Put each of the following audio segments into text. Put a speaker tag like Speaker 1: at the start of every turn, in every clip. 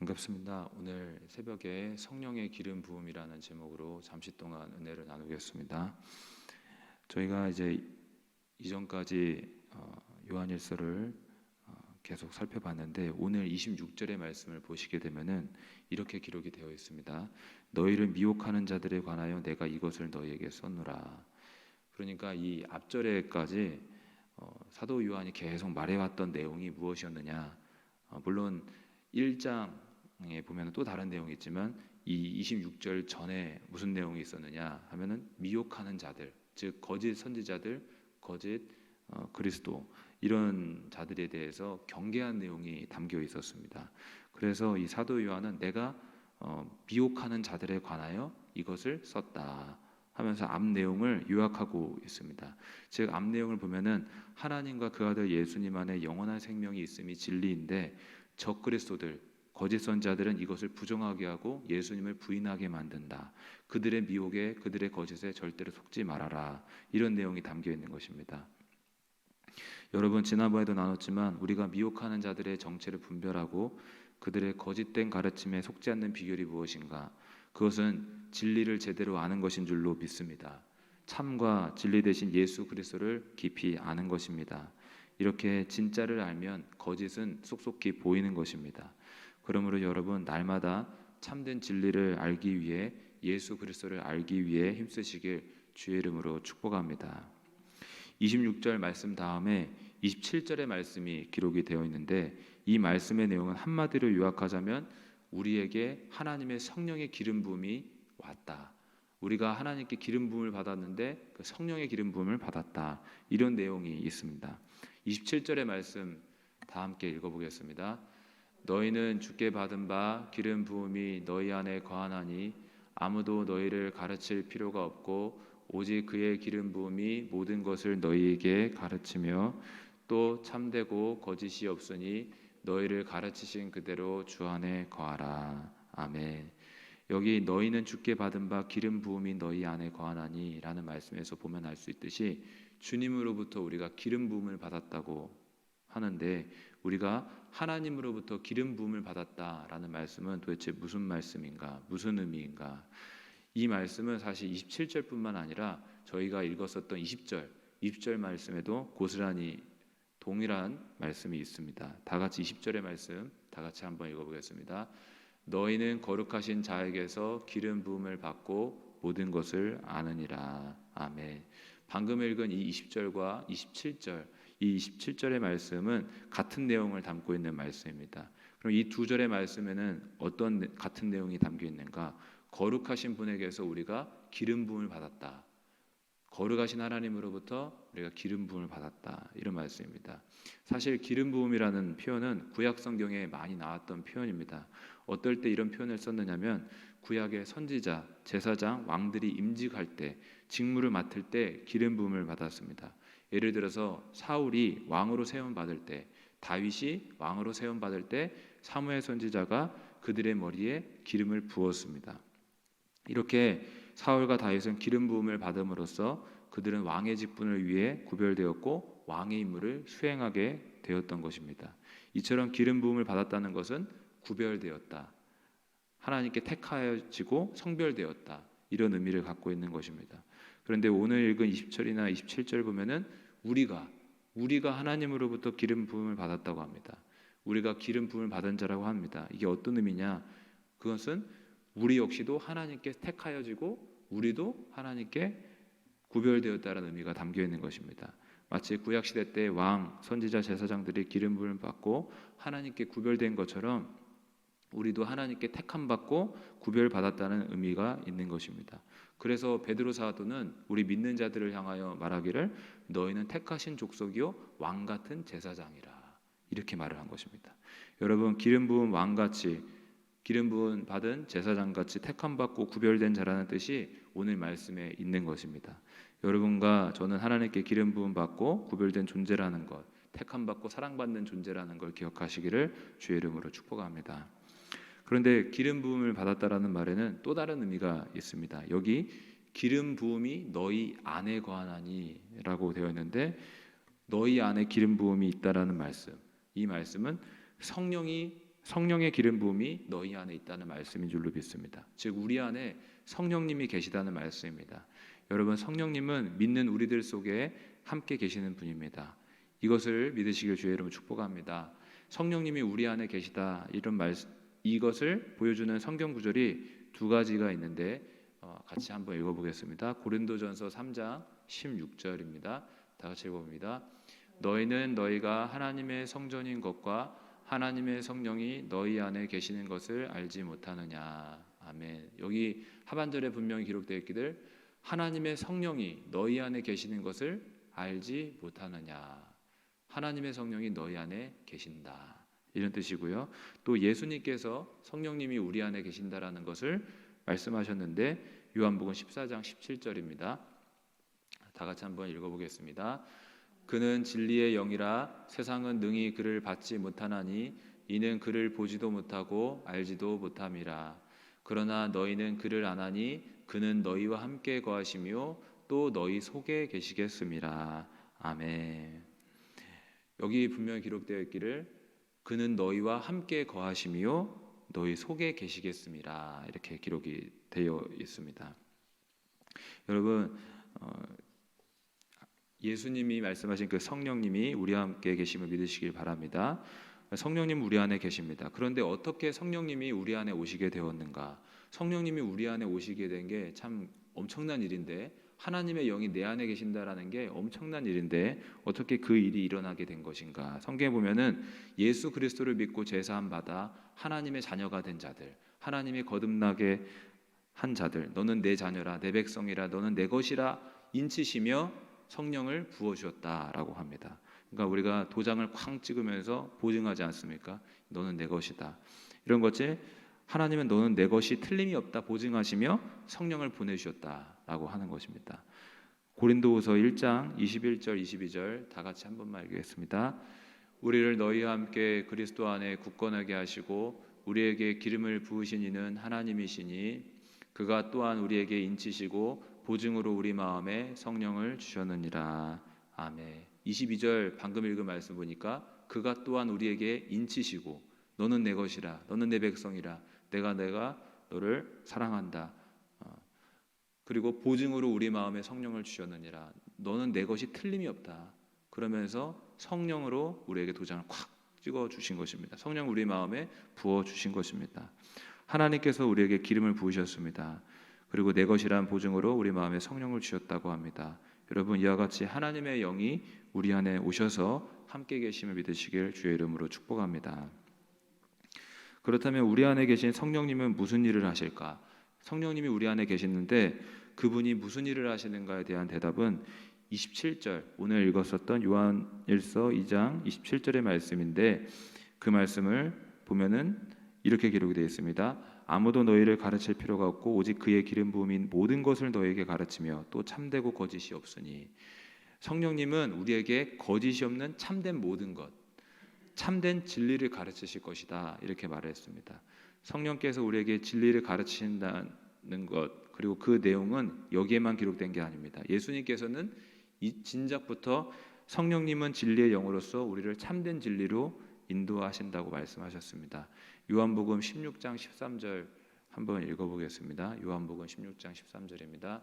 Speaker 1: 반갑습니다. 오늘 새벽에 성령의 기름 부음이라는 제목으로 잠시 동안 은혜를 나누겠습니다. 저희가 이제 이전까지 요한일서를 계속 살펴봤는데 오늘 26절의 말씀을 보시게 되면은 이렇게 기록이 되어 있습니다. 너희를 미혹하는 자들에 관하여 내가 이것을 너희에게 썼노라. 그러니까 이 앞절에까지 사도 요한이 계속 말해왔던 내용이 무엇이었느냐? 물론 1장에 보면 또 다른 내용이 있지만 이 26절 전에 무슨 내용이 있었느냐 하면은 미혹하는 자들, 즉 거짓 선지자들, 거짓 그리스도 이런 자들에 대해서 경계한 내용이 담겨 있었습니다. 그래서 이 사도 요한은 내가 미혹하는 자들에 관하여 이것을 썼다 하면서 앞 내용을 요약하고 있습니다. 즉 앞 내용을 보면은 하나님과 그 아들 예수님 안에 영원한 생명이 있음이 진리인데 적그리스도들, 거짓 선자들은 이것을 부정하게 하고 예수님을 부인하게 만든다. 그들의 미혹에, 그들의 거짓에 절대로 속지 말아라. 이런 내용이 담겨 있는 것입니다. 여러분 지난번에도 나눴지만 우리가 미혹하는 자들의 정체를 분별하고 그들의 거짓된 가르침에 속지 않는 비결이 무엇인가? 그것은 진리를 제대로 아는 것인 줄로 믿습니다. 참과 진리 대신 예수 그리스도를 깊이 아는 것입니다. 이렇게 진짜를 알면 거짓은 속속히 보이는 것입니다. 그러므로 여러분 날마다 참된 진리를 알기 위해 예수 그리스도를 알기 위해 힘쓰시길 주의 이름으로 축복합니다. 26절 말씀 다음에 27절의 말씀이 기록이 되어 있는데 이 말씀의 내용은 한마디로 요약하자면 우리에게 하나님의 성령의 기름 부음이 왔다. 우리가 하나님께 기름 부음을 받았는데 그 성령의 기름 부음을 받았다. 이런 내용이 있습니다. 27절의 말씀 다 함께 읽어보겠습니다. 너희는 주께 받은 바 기름 부음이 너희 안에 거하나니 아무도 너희를 가르칠 필요가 없고 오직 그의 기름 부음이 모든 것을 너희에게 가르치며 또 참되고 거짓이 없으니 너희를 가르치신 그대로 주 안에 거하라. 아멘. 여기 너희는 주께 받은 바 기름 부음이 너희 안에 거하나니 라는 말씀에서 보면 알 수 있듯이 주님으로부터 우리가 기름 부음을 받았다고 하는데 우리가 하나님으로부터 기름 부음을 받았다라는 말씀은 도대체 무슨 말씀인가? 무슨 의미인가? 이 말씀은 사실 27절뿐만 아니라 저희가 읽었었던 20절 말씀에도 고스란히 동일한 말씀이 있습니다. 다 같이 20절의 말씀 다 같이 한번 읽어보겠습니다. 너희는 거룩하신 자에게서 기름 부음을 받고 모든 것을 아느니라. 아멘. 방금 읽은 이 20절과 27절, 이 27절의 말씀은 같은 내용을 담고 있는 말씀입니다. 그럼 이 두 절의 말씀에는 어떤 같은 내용이 담겨 있는가? 거룩하신 분에게서 우리가 기름 부음을 받았다. 거룩하신 하나님으로부터 우리가 기름 부음을 받았다. 이런 말씀입니다. 사실 기름 부음이라는 표현은 구약 성경에 많이 나왔던 표현입니다. 어떨 때 이런 표현을 썼느냐면 구약의 선지자, 제사장, 왕들이 임직할 때 직무를 맡을 때 기름 부음을 받았습니다. 예를 들어서 사울이 왕으로 세움 받을 때, 다윗이 왕으로 세움 받을 때 사무엘 선지자가 그들의 머리에 기름을 부었습니다. 이렇게 사울과 다윗은 기름 부음을 받음으로써 그들은 왕의 직분을 위해 구별되었고 왕의 임무를 수행하게 되었던 것입니다. 이처럼 기름 부음을 받았다는 것은 구별되었다. 하나님께 택하여지고 성별되었다. 이런 의미를 갖고 있는 것입니다. 그런데 오늘 읽은 20절이나 27절 보면은 우리가 하나님으로부터 기름 부음을 받았다고 합니다. 우리가 기름 부음을 받은 자라고 합니다. 이게 어떤 의미냐? 그것은 우리 역시도 하나님께 택하여지고 우리도 하나님께 구별되었다는 의미가 담겨 있는 것입니다. 마치 구약 시대 때 왕, 선지자, 제사장들이 기름 부음을 받고 하나님께 구별된 것처럼 우리도 하나님께 택함 받고 구별받았다는 의미가 있는 것입니다. 그래서 베드로 사도는 우리 믿는 자들을 향하여 말하기를 너희는 택하신 족속이요 왕 같은 제사장이라 이렇게 말을 한 것입니다. 여러분 기름 부은 왕같이 기름 부은 받은 제사장같이 택함 받고 구별된 자라는 뜻이 오늘 말씀에 있는 것입니다. 여러분과 저는 하나님께 기름 부음 받고 구별된 존재라는 것, 택함 받고 사랑받는 존재라는 걸 기억하시기를 주의 이름으로 축복합니다. 그런데 기름 부음을 받았다라는 말에는 또 다른 의미가 있습니다. 여기 기름 부음이 너희 안에 거하나니라고 되어 있는데 너희 안에 기름 부음이 있다라는 말씀. 이 말씀은 성령이 성령의 기름 부음이 너희 안에 있다는 말씀인 줄로 믿습니다. 즉 우리 안에 성령님이 계시다는 말씀입니다. 여러분, 성령님은 믿는 우리들 속에 함께 계시는 분입니다. 이것을 믿으시길 주의 이름으로 축복합니다. 성령님이 우리 안에 계시다, 이것을 보여주는 성경 구절이 두 가지가 있는데 같이 한번 읽어보겠습니다. 고린도전서 3장 16절입니다. 다 같이 읽어봅니다. 너희는 너희가 하나님의 성전인 것과 하나님의 성령이 너희 안에 계시는 것을 알지 못하느냐. 아멘. 여기 하반절에 분명히 기록되어 있기를 하나님의 성령이 너희 안에 계시는 것을 알지 못하느냐. 하나님의 성령이 너희 안에 계신다, 이런 뜻이고요. 또 예수님께서 성령님이 우리 안에 계신다라는 것을 말씀하셨는데 요한복음 14장 17절입니다. 다 같이 한번 읽어보겠습니다. 그는 진리의 영이라 세상은 능히 그를 받지 못하나니 이는 그를 보지도 못하고 알지도 못함이라. 그러나 너희는 그를 아나니 그는 너희와 함께 거하시며 또 너희 속에 계시겠음이라. 아멘. 여기 분명히 기록되어 있기를 그는 너희와 함께 거하시며 너희 속에 계시겠음이라, 이렇게 기록이 되어 있습니다. 여러분, 예수님이 말씀하신 그 성령님이 우리와 함께 계심을 믿으시길 바랍니다. 성령님 우리 안에 계십니다. 그런데 어떻게 성령님이 우리 안에 오시게 되었는가? 성령님이 우리 안에 오시게 된 게 참 엄청난 일인데, 하나님의 영이 내 안에 계신다라는 게 엄청난 일인데 어떻게 그 일이 일어나게 된 것인가? 성경에 보면은 예수 그리스도를 믿고 제사함 받아 하나님의 자녀가 된 자들, 하나님이 거듭나게 한 자들, 너는 내 자녀라, 내 백성이라, 너는 내 것이라 인치시며 성령을 부어주었다라고 합니다. 그러니까 우리가 도장을 쾅 찍으면서 보증하지 않습니까? 너는 내 것이다. 이런 것이 하나님은 너는 내 것이 틀림이 없다 보증하시며 성령을 보내주셨다라고 하는 것입니다. 고린도후서 1장 21절 22절 다 같이 한 번만 읽겠습니다. 우리를 너희와 함께 그리스도 안에 굳건하게 하시고 우리에게 기름을 부으신 이는 하나님이시니 그가 또한 우리에게 인치시고 보증으로 우리 마음에 성령을 주셨느니라. 아멘. 22절 방금 읽은 말씀 보니까 그가 또한 우리에게 인치시고 너는 내 것이라, 너는 내 백성이라, 내가 너를 사랑한다. 그리고 보증으로 우리 마음에 성령을 주셨느니라. 너는 내 것이 틀림이 없다. 그러면서 성령으로 우리에게 도장을 콱 찍어 주신 것입니다. 성령 우리 마음에 부어 주신 것입니다. 하나님께서 우리에게 기름을 부으셨습니다. 그리고 내 것이란 보증으로 우리 마음에 성령을 주셨다고 합니다. 여러분, 이와 같이 하나님의 영이 우리 안에 오셔서 함께 계심을 믿으시길 주의 이름으로 축복합니다. 그렇다면 우리 안에 계신 성령님은 무슨 일을 하실까? 성령님이 우리 안에 계시는데 그분이 무슨 일을 하시는가에 대한 대답은 27절, 오늘 읽었었던 요한일서 2장 27절의 말씀인데 그 말씀을 보면은 이렇게 기록이 되어 있습니다. 아무도 너희를 가르칠 필요가 없고 오직 그의 기름 부음인 모든 것을 너희에게 가르치며 또 참되고 거짓이 없으니. 성령님은 우리에게 거짓이 없는 참된 모든 것, 참된 진리를 가르치실 것이다, 이렇게 말했습니다. 성령께서 우리에게 진리를 가르치신다는 것, 그리고 그 내용은 여기에만 기록된 게 아닙니다. 예수님께서는 이 진작부터 성령님은 진리의 영으로서 우리를 참된 진리로 인도하신다고 말씀하셨습니다. 요한복음 16장 13절 한번 읽어보겠습니다. 요한복음 16장 13절입니다.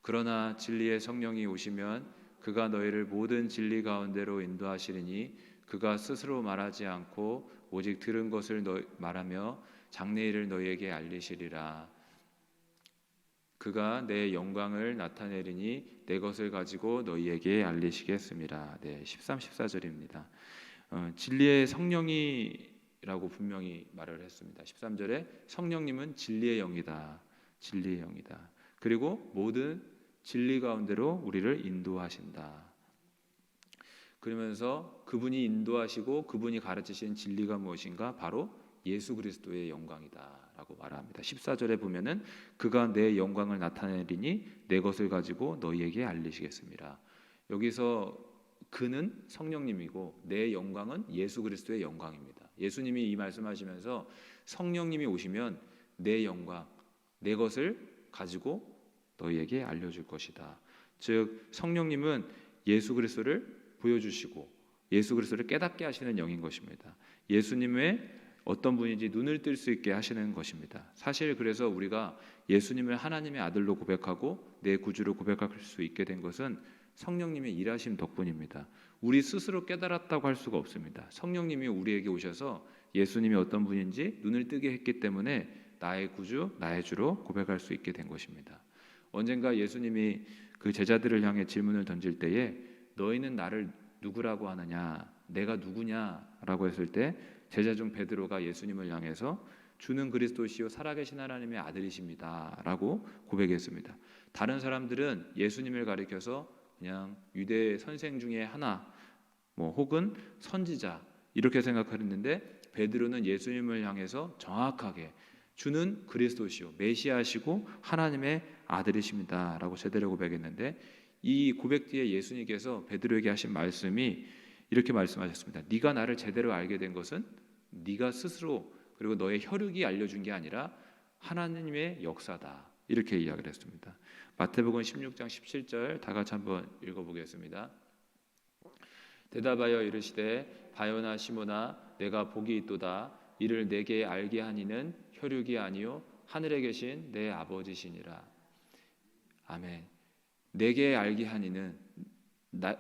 Speaker 1: 그러나 진리의 성령이 오시면 그가 너희를 모든 진리 가운데로 인도하시리니 그가 스스로 말하지 않고 오직 들은 것을 말하며 장래일을 너희에게 알리시리라. 그가 내 영광을 나타내리니 내 것을 가지고 너희에게 알리시겠습니다. 네, 13, 14절입니다. 진리의 성령이라고 분명히 말을 했습니다. 13절에 성령님은 진리의 영이다. 진리의 영이다. 그리고 모든 진리 가운데로 우리를 인도하신다. 그러면서 그분이 인도하시고 그분이 가르치신 진리가 무엇인가? 바로 예수 그리스도의 영광이다라고 말합니다. 14절에 보면은 그가 내 영광을 나타내리니 내 것을 가지고 너희에게 알리시겠습니다. 여기서 그는 성령님이고 내 영광은 예수 그리스도의 영광입니다. 예수님이 이 말씀하시면서 성령님이 오시면 내 영광, 내 것을 가지고 너희에게 알려줄 것이다. 즉 성령님은 예수 그리스도를 보여주시고 예수 그리스도를 깨닫게 하시는 영인 것입니다. 예수님의 어떤 분인지 눈을 뜰 수 있게 하시는 것입니다. 사실 그래서 우리가 예수님을 하나님의 아들로 고백하고 내 구주로 고백할 수 있게 된 것은 성령님의 일하심 덕분입니다. 우리 스스로 깨달았다고 할 수가 없습니다. 성령님이 우리에게 오셔서 예수님이 어떤 분인지 눈을 뜨게 했기 때문에 나의 구주, 나의 주로 고백할 수 있게 된 것입니다. 언젠가 예수님이 그 제자들을 향해 질문을 던질 때에 너희는 나를 누구라고 하느냐, 내가 누구냐라고 했을 때 제자 중 베드로가 예수님을 향해서 주는 그리스도시요 살아계신 하나님의 아들이십니다 라고 고백했습니다. 다른 사람들은 예수님을 가리켜서 그냥 유대 선생 중에 하나 혹은 선지자 이렇게 생각했는데 베드로는 예수님을 향해서 정확하게 주는 그리스도시요 메시아시고 하나님의 아들이십니다 라고 제대로 고백했는데, 이 고백 뒤에 예수님께서 베드로에게 하신 말씀이 이렇게 말씀하셨습니다. 네가 나를 제대로 알게 된 것은 네가 스스로 그리고 너의 혈육이 알려준 게 아니라 하나님의 역사다, 이렇게 이야기를 했습니다. 마태복음 16장 17절 다 같이 한번 읽어보겠습니다. 대답하여 이르시되 바요나 시모나 내가 복이 있도다. 이를 내게 알게 하니는 혈육이 아니요 하늘에 계신 내 아버지시니라. 아멘. 내게 알게 하니는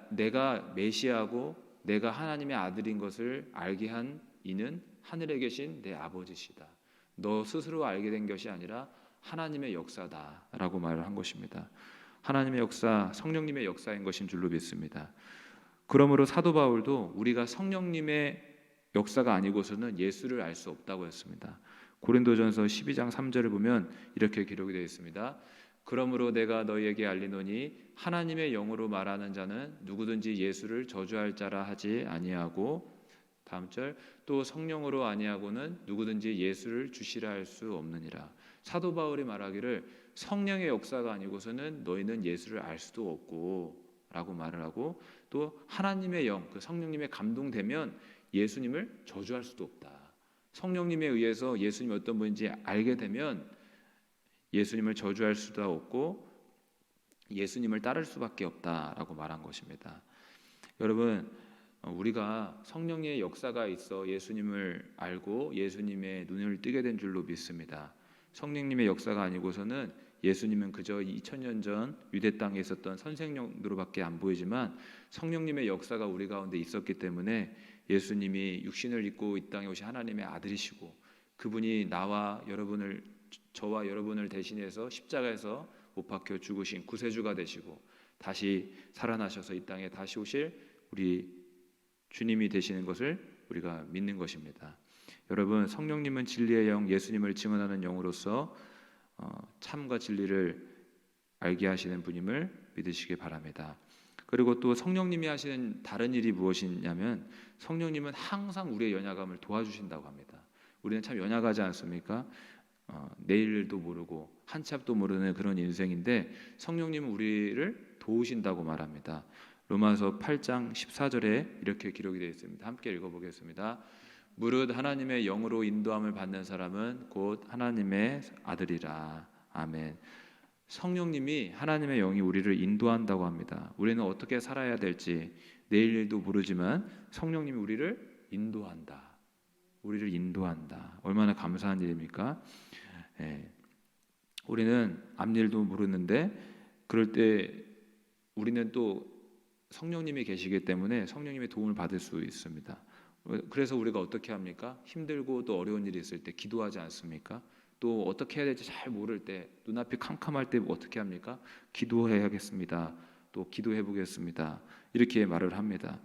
Speaker 1: 내가 메시아고 내가 하나님의 아들인 것을 알게 한 이는 하늘에 계신 내 아버지시다. 너 스스로 알게 된 것이 아니라 하나님의 역사다라고 말을 한 것입니다. 하나님의 역사, 성령님의 역사인 것인 줄로 믿습니다. 그러므로 사도 바울도 우리가 성령님의 역사가 아니고서는 예수를 알 수 없다고 했습니다. 고린도전서 12장 3절을 보면 이렇게 기록이 되어 있습니다. 그러므로 내가 너희에게 알리노니 하나님의 영으로 말하는 자는 누구든지 예수를 저주할 자라 하지 아니하고, 다음 절, 또 성령으로 아니하고는 누구든지 예수를 주시라 할 수 없느니라. 사도 바울이 말하기를 성령의 역사가 아니고서는 너희는 예수를 알 수도 없고 라고 말을 하고, 또 하나님의 영, 그 성령님의 감동되면 예수님을 저주할 수도 없다. 성령님에 의해서 예수님이 어떤 분인지 알게 되면 예수님을 저주할 수도 없고 예수님을 따를 수밖에 없다라고 말한 것입니다. 여러분, 우리가 성령의 역사가 있어 예수님을 알고 예수님의 눈을 뜨게 된 줄로 믿습니다. 성령님의 역사가 아니고서는 예수님은 그저 2000년 전 유대 땅에 있었던 선생님으로밖에 안 보이지만 성령님의 역사가 우리 가운데 있었기 때문에 예수님이 육신을 입고 이 땅에 오신 하나님의 아들이시고 그분이 저와 여러분을 대신해서 십자가에서 못 박혀 죽으신 구세주가 되시고 다시 살아나셔서 이 땅에 다시 오실 우리 주님이 되시는 것을 우리가 믿는 것입니다. 여러분, 성령님은 진리의 영, 예수님을 증언하는 영으로서 참과 진리를 알게 하시는 분임을 믿으시기 바랍니다. 그리고 또 성령님이 하시는 다른 일이 무엇이냐면 성령님은 항상 우리의 연약함을 도와주신다고 합니다. 우리는 참 연약하지 않습니까? 내일도 모르고 한치 앞도 모르는 그런 인생인데 성령님은 우리를 도우신다고 말합니다. 로마서 8장 14절에 이렇게 기록이 되어 있습니다. 함께 읽어보겠습니다. 무릇 하나님의 영으로 인도함을 받는 사람은 곧 하나님의 아들이라. 아멘. 성령님이, 하나님의 영이 우리를 인도한다고 합니다. 우리는 어떻게 살아야 될지 내일 일도 모르지만 성령님이 우리를 인도한다. 우리를 인도한다. 얼마나 감사한 일입니까? 우리는 앞일도 모르는데 그럴 때 우리는 또 성령님이 계시기 때문에 성령님의 도움을 받을 수 있습니다. 그래서 우리가 어떻게 합니까? 힘들고 또 어려운 일이 있을 때 기도하지 않습니까? 또 어떻게 해야 될지 잘 모를 때, 눈앞이 캄캄할 때 어떻게 합니까? 기도해야겠습니다. 또 기도해 보겠습니다. 이렇게 말을 합니다.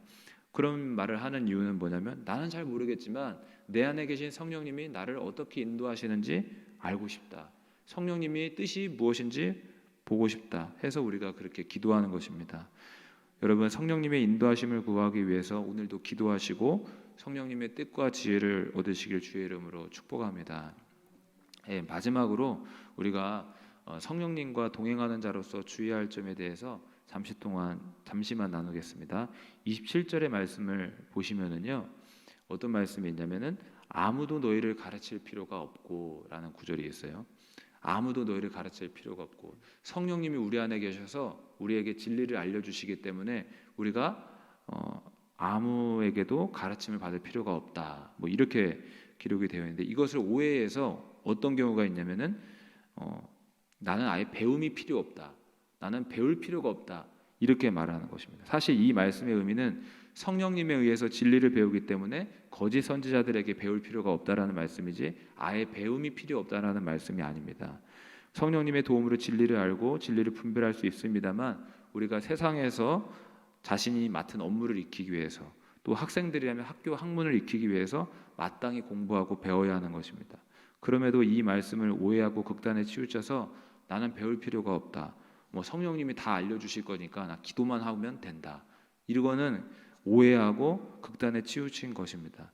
Speaker 1: 그런 말을 하는 이유는 뭐냐면 나는 잘 모르겠지만 내 안에 계신 성령님이 나를 어떻게 인도하시는지 알고 싶다. 성령님이 뜻이 무엇인지 보고 싶다 해서 우리가 그렇게 기도하는 것입니다. 여러분, 성령님의 인도하심을 구하기 위해서 오늘도 기도하시고 성령님의 뜻과 지혜를 얻으시길 주의 이름으로 축복합니다. 마지막으로 우리가 성령님과 동행하는 자로서 주의할 점에 대해서 잠시만 나누겠습니다. 27절의 말씀을 보시면은요, 어떤 말씀이 있냐면은 아무도 너희를 가르칠 필요가 없고라는 구절이 있어요. 아무도 너희를 가르칠 필요가 없고, 성령님이 우리 안에 계셔서 우리에게 진리를 알려주시기 때문에 우리가 아무에게도 가르침을 받을 필요가 없다. 이렇게 기록이 되어 있는데 이것을 오해해서 어떤 경우가 있냐면은 나는 아예 배움이 필요 없다. 나는 배울 필요가 없다. 이렇게 말하는 것입니다. 사실 이 말씀의 의미는 성령님에 의해서 진리를 배우기 때문에 거짓 선지자들에게 배울 필요가 없다라는 말씀이지 아예 배움이 필요 없다라는 말씀이 아닙니다. 성령님의 도움으로 진리를 알고 진리를 분별할 수 있습니다만 우리가 세상에서 자신이 맡은 업무를 익히기 위해서 또 학생들이라면 학교 학문을 익히기 위해서 마땅히 공부하고 배워야 하는 것입니다. 그럼에도 이 말씀을 오해하고 극단에 치우쳐서 나는 배울 필요가 없다. 성령님이 다 알려주실 거니까 나 기도만 하면 된다. 이거는 오해하고 극단에 치우친 것입니다.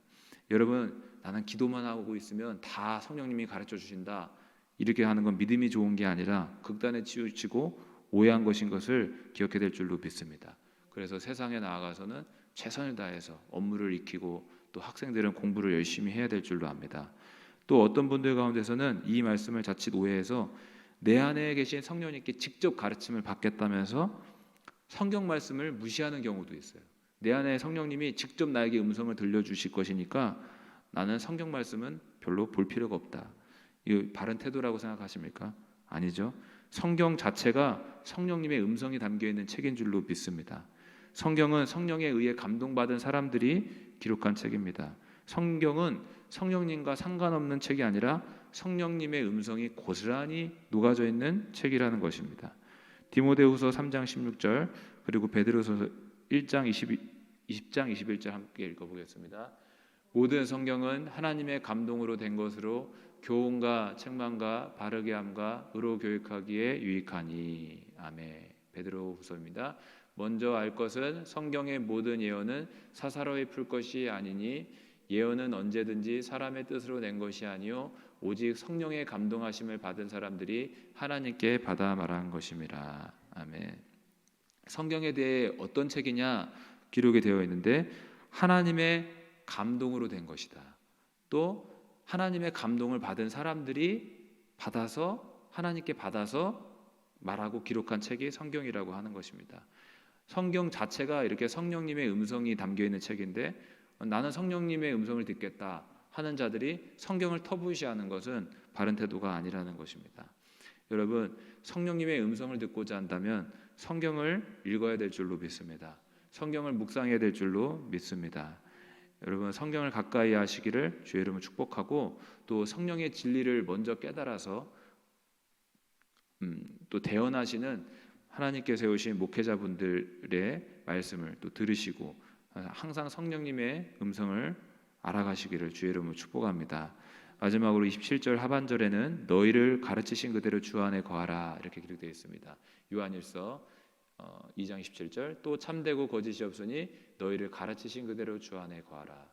Speaker 1: 여러분, 나는 기도만 하고 있으면 다 성령님이 가르쳐 주신다. 이렇게 하는 건 믿음이 좋은 게 아니라 극단에 치우치고 오해한 것인 것을 기억해야 될 줄로 믿습니다. 그래서 세상에 나아가서는 최선을 다해서 업무를 익히고 또 학생들은 공부를 열심히 해야 될 줄로 압니다. 또 어떤 분들 가운데서는 이 말씀을 자칫 오해해서 내 안에 계신 성령님께 직접 가르침을 받겠다면서 성경 말씀을 무시하는 경우도 있어요. 내 안에 성령님이 직접 나에게 음성을 들려주실 것이니까 나는 성경 말씀은 별로 볼 필요가 없다. 이거 바른 태도라고 생각하십니까? 아니죠. 성경 자체가 성령님의 음성이 담겨있는 책인 줄로 믿습니다. 성경은 성령에 의해 감동받은 사람들이 기록한 책입니다. 성경은 성령님과 상관없는 책이 아니라 성령님의 음성이 고스란히 녹아져 있는 책이라는 것입니다. 디모데후서 3장 16절 그리고 베드로서 1장 20장 21절 함께 읽어보겠습니다. 모든 성경은 하나님의 감동으로 된 것으로 교훈과 책망과 바르게 함과 의로 교육하기에 유익하니. 아멘. 베드로후서입니다. 먼저 알 것은 성경의 모든 예언은 사사로이 풀 것이 아니니 예언은 언제든지 사람의 뜻으로 낸 것이 아니요 오직 성령의 감동하심을 받은 사람들이 하나님께 받아 말한 것임이라. 아멘. 성경에 대해 어떤 책이냐 기록이 되어 있는데 하나님의 감동으로 된 것이다. 또 하나님의 감동을 받은 사람들이 하나님께 받아서 말하고 기록한 책이 성경이라고 하는 것입니다. 성경 자체가 이렇게 성령님의 음성이 담겨있는 책인데 나는 성령님의 음성을 듣겠다 하는 자들이 성경을 터부시하는 것은 바른 태도가 아니라는 것입니다. 여러분, 성령님의 음성을 듣고자 한다면 성경을 읽어야 될 줄로 믿습니다. 성경을 묵상해야 될 줄로 믿습니다. 여러분, 성경을 가까이 하시기를 주의 이름으로 축복하고 또 성령의 진리를 먼저 깨달아서 또 대언하시는 하나님께 세우신 목회자분들의 말씀을 또 들으시고 항상 성령님의 음성을 알아가시기를 주의 이름으로 축복합니다. 마지막으로 27절 하반절에는 너희를 가르치신 그대로 주 안에 거하라 이렇게 기록되어 있습니다. 요한일서 2장 27절 또 참되고 거짓이 없으니 너희를 가르치신 그대로 주 안에 거하라.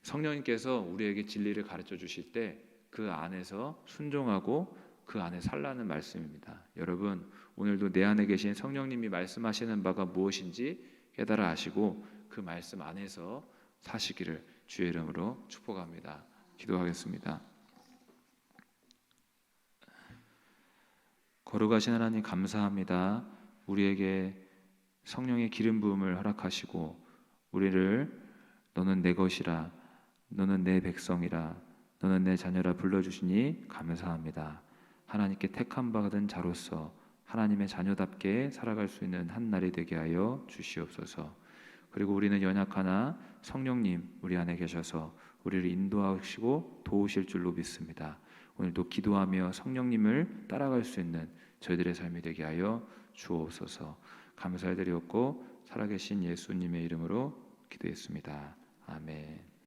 Speaker 1: 성령님께서 우리에게 진리를 가르쳐 주실 때 그 안에서 순종하고 그 안에 살라는 말씀입니다. 여러분, 오늘도 내 안에 계신 성령님이 말씀하시는 바가 무엇인지 깨달아 아시고 그 말씀 안에서 사시기를 주의 이름으로 축복합니다. 기도하겠습니다. 거룩하신 하나님 감사합니다. 우리에게 성령의 기름 부음을 허락하시고 우리를 너는 내 것이라 너는 내 백성이라 너는 내 자녀라 불러주시니 감사합니다. 하나님께 택함 받은 자로서 하나님의 자녀답게 살아갈 수 있는 한 날이 되게 하여 주시옵소서. 그리고 우리는 연약하나 성령님 우리 안에 계셔서 우리를 인도하시고 도우실 줄로 믿습니다. 오늘도 기도하며 성령님을 따라갈 수 있는 저희들의 삶이 되게 하여 주옵소서. 감사드리옵고 살아계신 예수님의 이름으로 기도했습니다. 아멘.